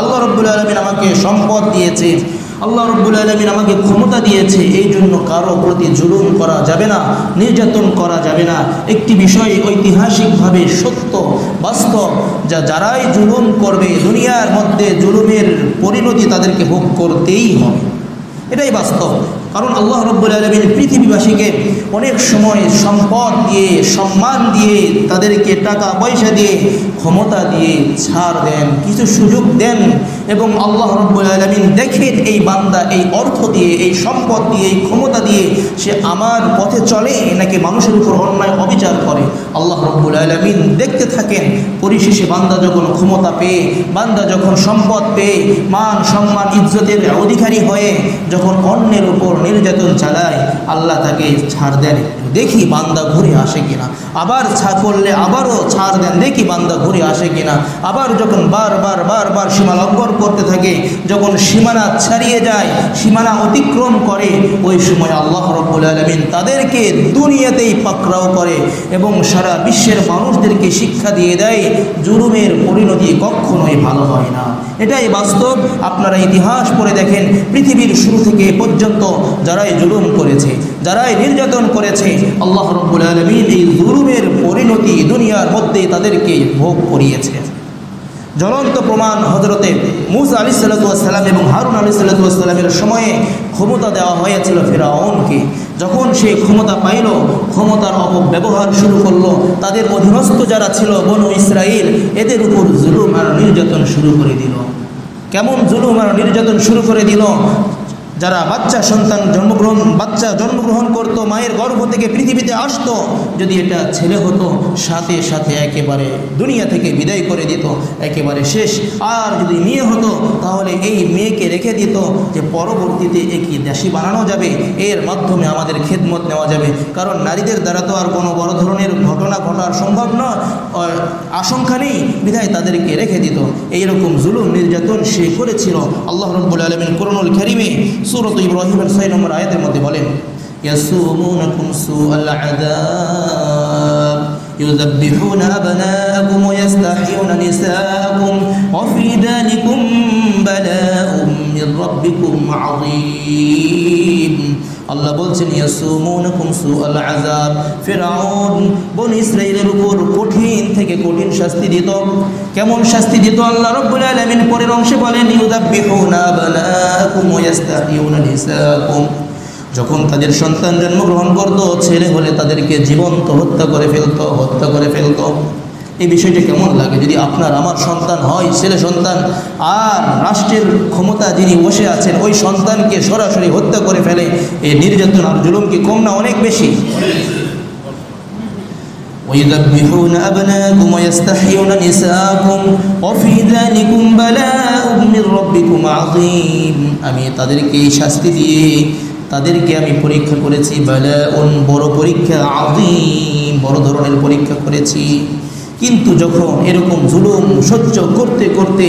আল্লাহ রাব্বুল আলামিন আমাকে সম্পদ দিয়েছে, আল্লাহ রাব্বুল আলামিন আমাকে ক্ষমতা দিয়েছে, এই জন্য কারো প্রতি জুলুম করা যাবে না, নির্যাতন করা যাবে না। একটি বিষয় ঐতিহাসিকভাবে সত্য বাস্তব, যারাই জুলুম করবে দুনিয়ার মধ্যে জুলুমের পরিণতি তাদেরকে ভোগ করতেই হবে, এটাই বাস্তব। কারণ আল্লাহ রাব্বুল আলামিন পৃথিবীবাসীকে অনেক সময় সম্পদ দিয়ে, সম্মান দিয়ে, তাদেরকে টাকা পয়সা দিয়ে, ক্ষমতা দিয়ে ছাড় দেন, কিছু সুযোগ দেন, এবং আল্লাহ রাব্বুল আলামিন দেখেন এই বান্দা এই অর্থ দিয়ে, এই সম্পদ দিয়ে, এই ক্ষমতা দিয়ে সে আমার পথে চলে নাকি মানুষের উপর অন্যায় অবিচার করে। আল্লাহ রাব্বুল আলামিন দেখতে থাকেন। পরিশেষে বান্দা যখন ক্ষমতা পেয়ে, বান্দা যখন সম্পদ পেয়ে, মান সম্মান ইজ্জতের অধিকারী হয়ে যখন অন্যের উপর নির্যাতন চালায়, আল্লাহ তাকে ছাড় দেন, দেখি বান্দা ঘুরে আসে কিনা। আবার ছাড় করলে আবারও ছাড় দেন, দেখি বান্দা ঘুরে আসে কিনা। আবার যখন বারবার সীমা লঙ্ঘন করতে থাকে, যখন সীমানা ছাড়িয়ে যায়, সীমানা অতিক্রম করে, ওই সময় আল্লাহ রাব্বুল আলামিন তাদেরকে দুনিয়াতেই পাকড়াও করে এবং সারা বিশ্বের মানুষদেরকে শিক্ষা দিয়ে দেয় জুলুমের পরিণতি কখনোই ভালো হয় না। এটাই বাস্তব। আপনারা ইতিহাস পড়ে দেখেন, পৃথিবীর শুরু থেকে পর্যন্ত যারাই জুলুম করেছে, যারাই নির্যাতন করেছে, আল্লাহ রাব্বুল আলামিন এই জুলুমের পরিণতি দুনিয়ার মধ্যে তাদেরকে ভোগ করিয়েছে। জ্বলন্ত প্রমাণ হযরতে মূসা আলাইহিসসালাতু ওয়াস সালাম এবং হারুন আলাইহিসসালাতু ওয়াস সালামের সময়ে ক্ষমতা দেওয়া হয়েছিল ফিরআউনকে। যখন সে ক্ষমতা পাইল, ক্ষমতার অপব্যবহার শুরু করলো, তাদের অধীনস্থ যারা ছিল বনু ইসরাইল, এদের উপর জুলুম আর নির্যাতন শুরু করে দিল। কেমন জুলুম আর নির্যাতন শুরু করে দিল? যারা বাচ্চা জন্মগ্রহণ করতো, মায়ের গর্ভ থেকে পৃথিবীতে আসতো, যদি এটা ছেলে হতো সাথে সাথে একেবারে দুনিয়া থেকে বিদায় করে দিত, একেবারে শেষ। আর যদি মেয়ে হতো তাহলে এই মেয়েকে রেখে দিত যে পরবর্তীতে একে দাসী বানানো যাবে, এর মাধ্যমে আমাদের খেদমত নেওয়া যাবে। কারণ নারীদের দ্বারা তো আর কোনো বড় ধরনের ঘটনা ঘটার সম্ভব নয়, আশঙ্কা নেই, বিধায় তাদেরকে রেখে দিত। এইরকম জুলুম নির্যাতন সে করেছিল। আল্লাহ রাব্বুল আলামিন কুরআনুল কারীমে সূরাত ইব্রাহিমের 6 নম্বর আয়াতের মধ্যে বলেন, ইয়াসুমুনাকুম সুআল আযাব ইউযাব্বিহুনা আবনাআকুম ওয়া ইস্তাহয়ুনা নিসাআকুম ওয়া ফী যালিকুম বালাউম মির রাব্বিকুম আযীম। আল্লাহ বলছেন, ইয়াসুমুনাকুম সুআল আযাব, ফিরআউন বনী ইসরাঈলের উপর কঠিন থেকে কঠিন শাস্তি দিত। কেমন শাস্তি দিত আল্লাহ রাব্বুল আলামিন পরের অংশে বলেন, ইউযাব্বিহুনা আবনাআকুম ওয়া ইস্তাহয়ুনা নিসাআকুম। যখন তাদের সন্তান জন্মগ্রহণ করত, ছেলে হলে তাদেরকে জীবন্ত হত্যা করে ফেলতো। এই বিষয়টা কেমন লাগে যদি আপনার আমার সন্তান হয়, ছেলে সন্তান, আর রাষ্ট্রের ক্ষমতা যিনি বসে আছেন ওই সন্তানকে সরাসরি হত্যা করে ফেলে? এই নির্যাতন আর জুলুম কি কম না অনেক বেশি? وَيُذَبِّحُونَ أَبْنَاءَكُمْ وَيَسْتَحْيُونَ نِسَاءَكُمْ وَفِي ذَلِكُمْ بَلَاءٌ مِّن رَّبِّكُمْ عَظِيمٌ। আমি তাদেরকে শাস্তি দিয়ে তাদেরকে আমি পরীক্ষা করেছি, বালাউন বড় পরীক্ষা, আযীম বড় ধরনের পরীক্ষা করেছি। কিন্তু যখন এরকম জুলুম সহ্য করতে করতে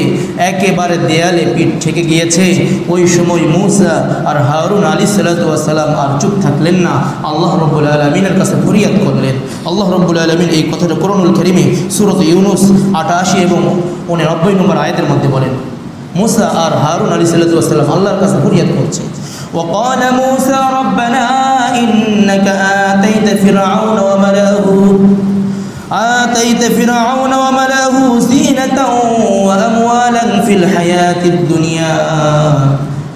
একেবারে দেয়ালে পিঠ ঠেকে গিয়েছে, ওই সময় মূসা আর হারুন আলাইহিসসালাতু ওয়াস সালাম আর চুপ থাকলেন না, আল্লাহ রাব্বুল আলামিনের কাছে ফরিয়াদ করলেন। আল্লাহ রাব্বুল আলামিন এই কথাটা কুরআনুল কারীমে সূরাত ইউনূস 88 এবং 89 নম্বর আয়াতের মধ্যে বলেন। মূসা আর হারুন আলাইহিসসালাতু ওয়াস সালাম আল্লাহর কাছে ফরিয়াদ করছে। وقال موسى ربنا إنك آتيت فرعون وملأه زينة وأموالا في الحياة الدنيا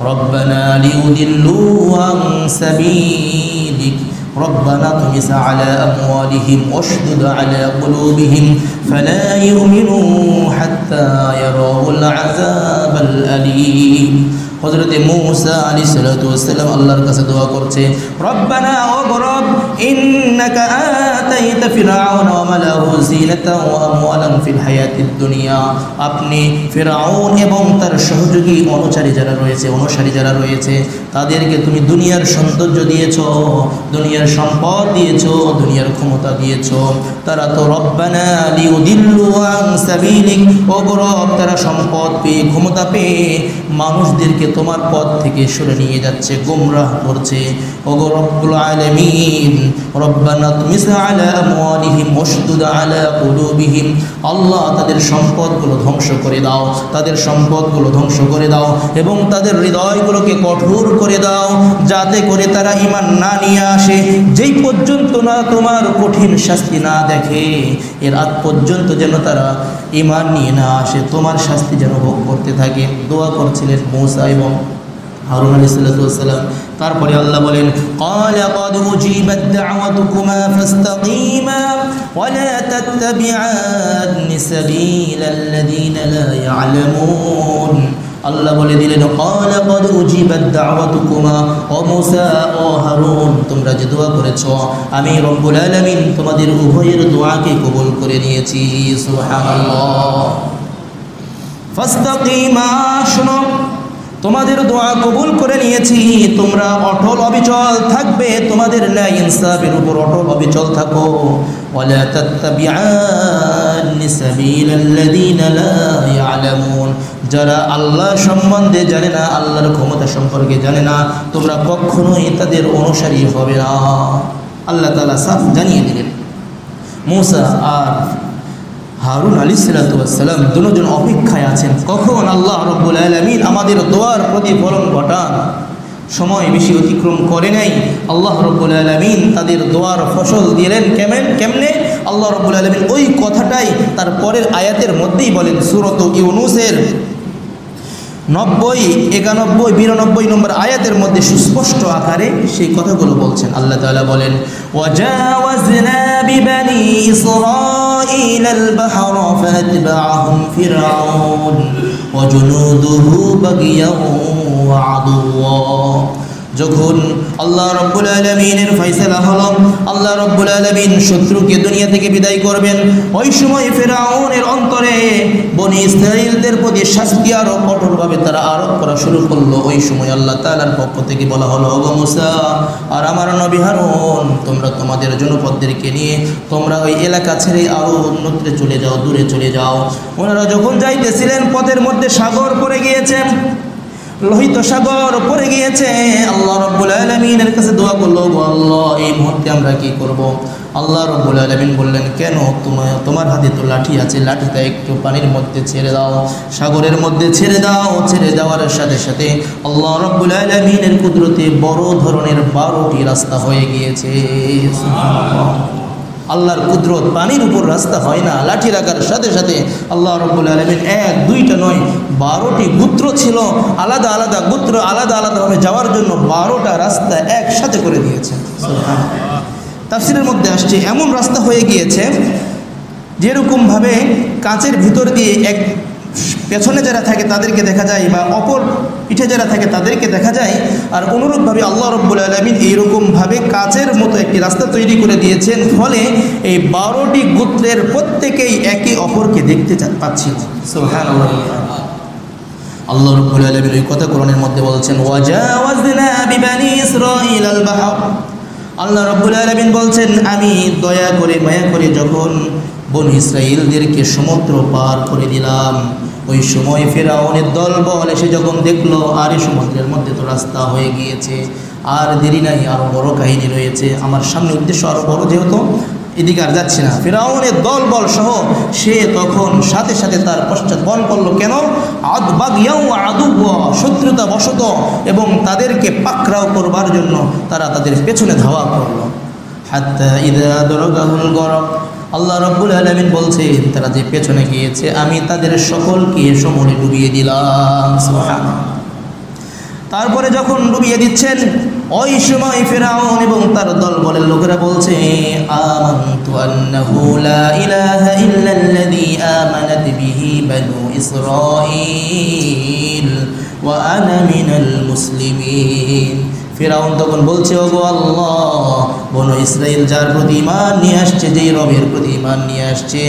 ربنا ليضلوا عن سبيلك ربنا اطمس على أموالهم واشدد على قلوبهم فلا يؤمنوا حتى يروا العذاب الأليم। হযরতে মূসা আলাইহিসসালাতু ওয়াসসালাম আল্লাহর কাছে দোয়া করছে, রব্বানা ও রব, ইন্নাকা আতাইতা ফিরআউন ওয়া মালাহু যিনাতান ওয়া আমওয়ালান ফিল হায়াতিদ দুনিয়া। আপনি ফিরআউন এবং তার সহযোগী অনুসারী যারা রয়েছে তাদেরকে তুমি দুনিয়ার সৌন্দর্য দিয়েছো, দুনিয়ার সম্পদ দিয়েছো, দুনিয়ার ক্ষমতা দিয়েছো। তারা তো রব্বানা লিউদিল্লু আন সাবিলিক, ও রব তারা সম্পদ পেয়ে, ক্ষমতা পেয়ে মানুষদেরকে তোমার পথ থেকে সরে নিয়ে যাচ্ছে, গোমরাহ করছে। ওগো রব্বুল আলামিন, রব্বানা তুমিস আলা আমওয়ালিহিম ওয়াশদুদ আলা কুলুবিহিম, আল্লাহ তাদের সম্পদগুলো ধ্বংস করে দাও, তাদের সম্পদগুলো ধ্বংস করে দাও এবং তাদের হৃদয়গুলোকে কঠোর করে দাও, যাতে করে তারা ঈমান না নিয়ে আসে। যেই পর্যন্ত না তোমার কঠিন শাস্তি না দেখে, এর আগ পর্যন্ত যেন তারা ঈমান নিয়ে না আসে, তোমার শাস্তি যেন ভোগ করতে থাকে। দোয়া করছিলেন মূসা এবং হারুন আলাইহিস সালাম। তারপরে আল্লাহ বলেন, ক্বালা ক্বাদ উজিবাত দা'ওয়াতুকুমা ফাস্তাকিমা ওয়া লা তাত্তাবি'আনি সাবিলাল্লাযীনা লা ইয়া'লামুন। আল্লাহ বলে দিলেন, ক্বালা ক্বাদ উজিবাত দা'ওয়াতুকুমা, ও মূসা ও হারুন, তোমরা যে দোয়া করেছো আমি রব্বুল আলামিন তোমাদের উভয়ের দোয়াকে কবুল করে নিয়েছি। সুবহানাল্লাহ। ফাস্তাকিমা, শোনো, তোমাদের দোয়া কবুল করে নিয়েছি, তোমরা অটল অবিচল থাকবে, তোমাদের ন্যায় ইনসাফের উপর অটল অবিচল থাকো। ওয়ালা তাত্তাবি'আনি সাবিলাল্লাযীনা লা ইয়া'লামুন, যারা আল্লাহ সম্বন্ধে জানে না, আল্লাহর ক্ষমতা সম্পর্কে জানে না, তোমরা কখনোই তাদের অনুসারী হবে না। আল্লাহ তাআলা সাফ জানিয়ে দিলেন। মূসা আর হারুন আলাইহিস সালাম দুজন অপেক্ষায় আছেন, কখন আল্লাহ রাব্বুল আলামিন আমাদের দোয়ার প্রতিফলন ঘটান। সময় বেশি অতিক্রম করে নাই, আল্লাহ রাব্বুল আলামিন তাদের দোয়ার ফসল দিলেন। কেমনে? আল্লাহ রাব্বুল আলামিন ওই কথাটাই তার পরের আয়াতের মধ্যেই বলেন। সূরা ইউনূসের 90, 91, 92 নম্বর আয়াতের মধ্যে সুস্পষ্ট আকারে সেই কথাগুলো বলছেন। আল্লাহ তাআলা বলেন, ওয়াজাওয়াজনা বিবানি ইসরাঈলাল বাহরা ফাতবা'আহুম ফিরআউন ওয়া জুনুদুহু বাগিয়ান ওয়া আদুওয়া। যখন আল্লাহ রাব্বুল আলামিনের ফয়সালা হলো, আল্লাহ রাব্বুল আলামিন শত্রুকে দুনিয়া থেকে বিদায় করবেন, ওই সময় ফিরআউনের অন্তরে বনি ইসরাঈলদের প্রতি শাস্তি আরো কঠোরভাবে তারা আরোপ করা শুরু করলো। ওই সময় আল্লাহ তাআলার পক্ষ থেকে বলা হলো, ওগো মূসা আর আমার নবী হারুন, তোমরা তোমাদের জনপদদেরকে নিয়ে তোমরা ওই এলাকা ছেড়ে আরো অন্যত্র চলে যাও, দূরে চলে যাও। ওনারা যখন যাইতেছিলেন পথের মধ্যে সাগর পড়ে গিয়েছে, লোহিত সাগর পড়ে গিয়েছে। আল্লাহ রাব্বুল আলামিনের কাছে দোয়া করলো, আল্লাহ এই মুহূর্তে আমরা কি করব? আল্লাহ রাব্বুল আলামিন বললেন, কেন, তোমার হাতে তো লাঠি আছে, লাঠিটা একটু পানির মধ্যে ছেড়ে দাও, সাগরের মধ্যে ছেড়ে দাও। ছেড়ে দেওয়ার সাথে সাথে আল্লাহ রাব্বুল আলামিনের কুদরতে বড় ধরনের 12টি রাস্তা হয়ে গিয়েছে। সুবহানাল্লাহ। আল্লাহর কুদরত, পানির উপর রাস্তা হয় না, লাঠি রাখার সাথে সাথে আল্লাহ রাব্বুল আলামিন 1, 2টা নয় 12টি গোত্র ছিল, আলাদা আলাদা গোত্র আলাদা আলাদাভাবে যাওয়ার জন্য 12টা রাস্তা একসাথে করে দিয়েছে। তাফসীরের মধ্যে আসছে এমন রাস্তা হয়ে গিয়েছে যেরকমভাবে কাঁচের ভিতর দিয়ে এক পেছনে যারা থাকে তাদেরকে দেখা যায় বা অপর পিঠে যারা থাকে তাদেরকে দেখা যায়। আর অনুরূপভাবে আল্লাহ রাব্বুল আলামিন এইরকমভাবে কাচের মতো একটি রাস্তা তৈরি করে দিয়েছেন, ফলে এই 12টি গোত্রের প্রত্যেকেই একে অপরকে দেখতে পাচ্ছিল। সুবহানাল্লাহ। আল্লাহ রাব্বুল আলামিন এই কথা কোরআনের মধ্যে বলছেন, ওয়াজাওয়াজনা বিবানি ইসরাঈলাল বাহর। আল্লাহ রাব্বুল আলামিন বলছেন, আমি দয়া করে মায়া করে যখন বনি ইসরাঈলদেরকে সমুদ্র পার করে দিলাম, ওই সময় ফিরআউনের দলবল এসে যখন দেখলো আর সমুদ্রের মধ্যে তো রাস্তা হয়ে গিয়েছে, আর দেরি নাই, আরও বড় কাহিনী রয়েছে। আমার সামনে উদ্দেশ্য আরও বড়, যেহেতু এদিকে আর যাচ্ছে না। ফিরআউনের দলবল সহ সে তখন সাথে সাথে তার পশ্চাৎ বন করলো। কেন? শত্রুতা বশত এবং তাদেরকে পাকড়াও করবার জন্য তারা তাদের পেছনে ধাওয়া করলো। হাত্তা ইযা দারাগাহুল গরক, আল্লাহ রাব্বুল আলামিন বলছেন, তারা যে পেছনে গিয়েছে আমি তাদের সকলকে সমুদ্রে ডুবিয়ে দিলাম। সুবহানাল্লাহ। তারপরে যখন ডুবিয়ে দিচ্ছেন, ওই সময় ফিরআউন এবং তার দলবলের লোকেরা বলছে, আমানতু আন্নাহু লা ইলাহা ইল্লাল্লাযী আমানাত বিহি বানু ইসরাঈল ওয়া আনা মিনাল মুসলিমিন। ফিরআউন তখন বলছে, ওগো আল্লাহ, বনু ইসরাইল যার প্রতি ঈমান নিয়ে আসছে, যেই রবের প্রতি ঈমান নিয়ে আসছে,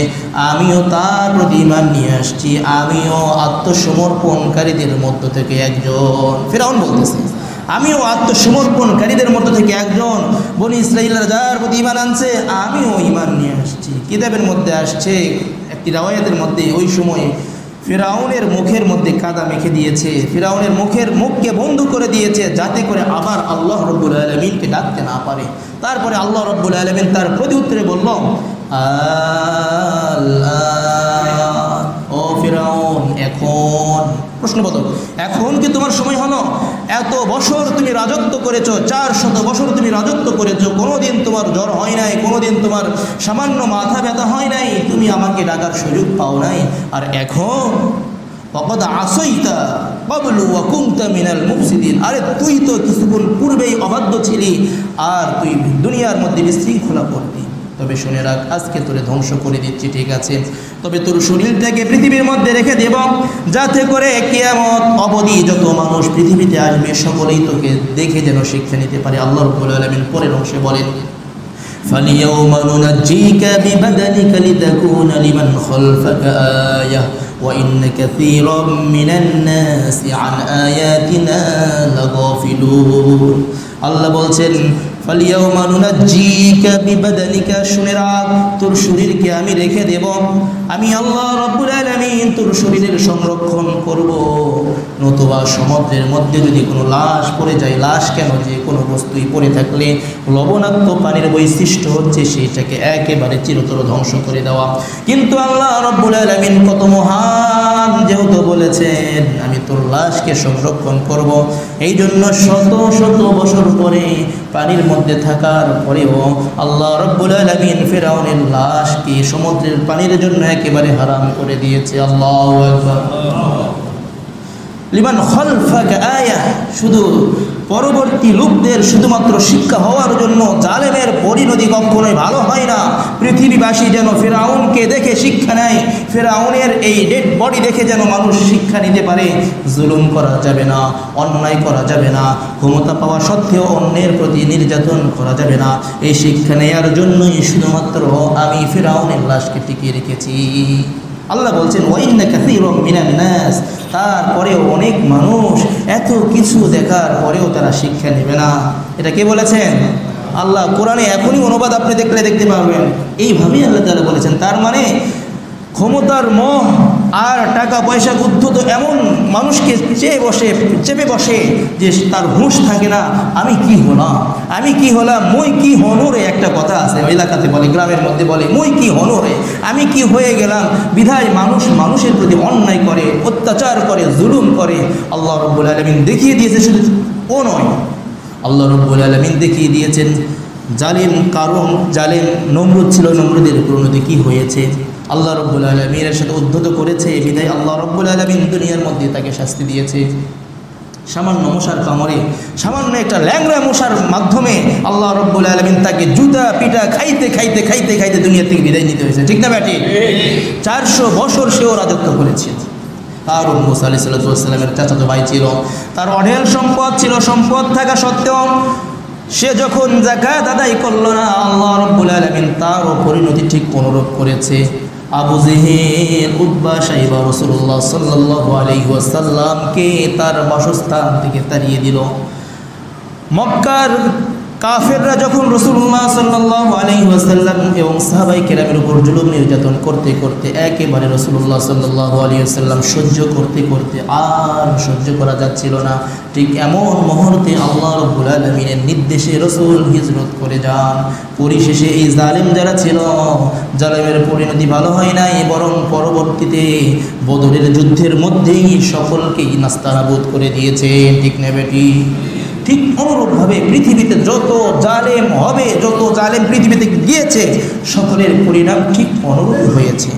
আমিও তার প্রতি ঈমান নিয়ে আসছি, আমিও আত্মসমর্পণকারীদের মধ্য থেকে একজন। ফিরআউন বলতেছে, আমিও আত্মসমর্পণকারীদের মধ্য থেকে একজন। বনু ইসরাইলরা যার প্রতি ঈমান আনছে, আমিও ঈমান নিয়ে আসছি। কিতাবের মধ্যে আসছে একটি রাওয়ায়াতের মধ্যে, ওই সময় ফিরাউনের মুখের মধ্যে কাদা মেখে দিয়েছে, ফিরাউনের মুখকে বন্ধ করে দিয়েছে, যাতে করে আবার আল্লাহ রব্বুল আলামিনকে ডাকতে না পারে। তারপরে আল্লাহ রব্বুল আলামিন তার প্রতি উত্তরে বলল, ও ফিরাউন, এখন প্রশ্নবোধক, এখন কি তোমার সময় হলো? এত বছর তুমি রাজত্ব করেছো, 400 বছর তুমি রাজত্ব করেছো, কোনোদিন তোমার জ্বর হয় নাই, কোনোদিন তোমার সামান্য মাথা ব্যথা হয় নাই, তুমি আমাকে ডাকার সুযোগ পাও নাই, আর এখন ওয়াকাদ আসাইতা ক্বাবলু ওয়া কুনতা মিনাল মুফসিদিন, আরে তুই তো কিছুক্ষণ পূর্বেই অবাধ্য ছিলি আর তুই দুনিয়ার মধ্যে বিশৃঙ্খলা করতি। তবে শুনে রাখ, আজকে তোরে ধ্বংস করে দিচ্ছি, ঠিক আছে, তবে তোর শরীরটাকে পৃথিবীর মধ্যে রেখে দেব, যাতে করে কিয়ামত অবধি যত মানুষ পৃথিবীতে আসবে সকলেই তোকে দেখে যেন শিক্ষা নিতে পারে। আল্লাহ রাব্বুল আলামিন পরের অংশে বলেন, ফালিয়াউমা নুনাজ্জিকা বিবাদানিকা লিতাকুনা লিমান খালফাকা আয়াহ ওয়া ইন্না কাসীরাম মিনান নাসি আন আয়াতিনা লাগাফিলুন। আল্লাহ বলছেন, ফালিয়াউমা নুনাজ্জিকা বিবাদানিকা, শুনে রাখ, তোর শরীরকে আমি রেখে দেব, আমি আল্লাহ রাব্বুল আলামিন তোর শরীরের সংরক্ষণ করব। নতুবা সমুদ্রের মধ্যে যদি কোনো লাশ পড়ে যায়, লাশ কেন, যে কোনো বস্তুই পড়ে থাকলে লবণাক্ত পানির বৈশিষ্ট্য হচ্ছে সেইটাকে একেবারে চিরতর ধ্বংস করে দেওয়া। কিন্তু আল্লাহ রাব্বুল আলামিন কত মহান, যেহেতু বলেছেন আমি তোর লাশকে সংরক্ষণ করব, এই জন্য শত শত বছর পরে পানির মধ্যে থাকার পরেও আল্লাহ রাব্বুল আলামিন ফিরাউনের লাশকে সমুদ্রের পানির জন্য একেবারে হারাম করে দিয়েছে। আল্লাহু আকবার। লিমান খালফাকা আয়া, শুধু পরবর্তী লোকদের শুধুমাত্র শিক্ষা হওয়ার জন্য। জালেমের পরিণতি কখনোই ভালো হয় না। পৃথিবীবাসী যেন ফিরাউনকে দেখে শিক্ষা নেয়, ফিরাউনের এই ডেড বডি দেখে যেন মানুষ শিক্ষা নিতে পারে। জুলুম করা যাবে না, অন্যায় করা যাবে না, ক্ষমতা পাওয়া সত্ত্বেও অন্যের প্রতি নির্যাতন করা যাবে না, এই শিক্ষা নেওয়ার জন্যই শুধুমাত্র আমি ফিরাউনের লাশকে টিকিয়ে রেখেছি। আল্লাহ বলছেন, ওয়া ইন্না কাসীরাম মিনান নাস, তারপরেও অনেক মানুষ এত কিছু দেখার পরেও তারা শিক্ষা নেবে না। এটা কে বলেছেন? আল্লাহ। কোরআনে এখনই অনুবাদ আপনি দেখতে পারবেন, এইভাবেই আল্লাহ তাআলা বলেছেন। তার মানে ক্ষমতার মোহ আর টাকা পয়সা উদ্ধত এমন মানুষকে চেপে বসে যে তার হুঁশ থাকে না, আমি কি হলাম, মই কি হনরে, একটা কথা আছে এলাকাতে বলে, গ্রামের মধ্যে বলে, মই কি হনরে, আমি কি হয়ে গেলাম। বিধায় মানুষের প্রতি অন্যায় করে, অত্যাচার করে, জুলুম করে। আল্লাহ রাব্বুল আলামিন দেখিয়ে দিয়েছে, শুধু ও নয়, আল্লাহ রাব্বুল আলামিন দেখিয়ে দিয়েছেন জালিম কারণ জালিম নমরুদ ছিল, নমরুদের পরিণতি কি হয়েছে। আল্লাহ রাব্বুল আলামিনের সাথে উদ্ধত করেছে, বিধায় আল্লাহ রাব্বুল আলামিন দুনিয়ার মধ্যে তাকে শাস্তি দিয়েছে। সামান্য মশার কামড়ে, সামান্য একটা ল্যাংড়া মশার মাধ্যমে আল্লাহ রাব্বুল আলামিন তাকে জুতা পিটা খাইতে খাইতে খাইতে খাইতে দুনিয়া থেকে বিদায় নিতে হয়েছে, ঠিক না ব্যাটি? 400 বছর সেও রাজত্ব করেছে। হারুন মুসা আলাইহিস সালামের চাচাতো ভাই ছিল, তার অঢেল সম্পদ ছিল, সম্পদ থাকা সত্ত্বেও সে যখন যাকাত আদায় করল না, আল্লাহ রাব্বুল আলামিন তারও পরিণতি ঠিক অনুরূপ করেছে। আবু জেহেল, উতবা, সাইবা রাসূলুল্লাহ সাল্লাল্লাহু আলাইহি ওয়াসাল্লামকে তার বাসস্থান থেকে তাড়িয়ে দিল। মক্কার কাফেররা যখন রাসূলুল্লাহ সাল্লাল্লাহু আলাইহি ওয়াসাল্লাম এবং সাহাবায়ে কেরামের উপর জুলুম নির্যাতন করতে করতে একেবারে রাসূলুল্লাহ সাল্লাল্লাহু আলাইহি ওয়াসাল্লাম সহ্য করতে করতে আর সহ্য করা যাচ্ছিল না, ঠিক এমন মুহূর্তে আল্লাহ রাব্বুল আলামিনের নির্দেশে রাসূল হিজরত করে যান। পরিশেষে এই জালেম যারা ছিল, জালেমের পরিণতি ভালো হয় নাই, বরং পরবর্তীতে বদরের যুদ্ধের মধ্যেই সকলকেই নাস্তানাবুদ করে দিয়েছে, ঠিক না বেটি? ঠিক অনুরূপভাবে পৃথিবীতে যত জালেম হবে, যত জালেম পৃথিবীতে গিয়েছে, সকলের পরিণাম ঠিক অনুরূপ হয়েছে।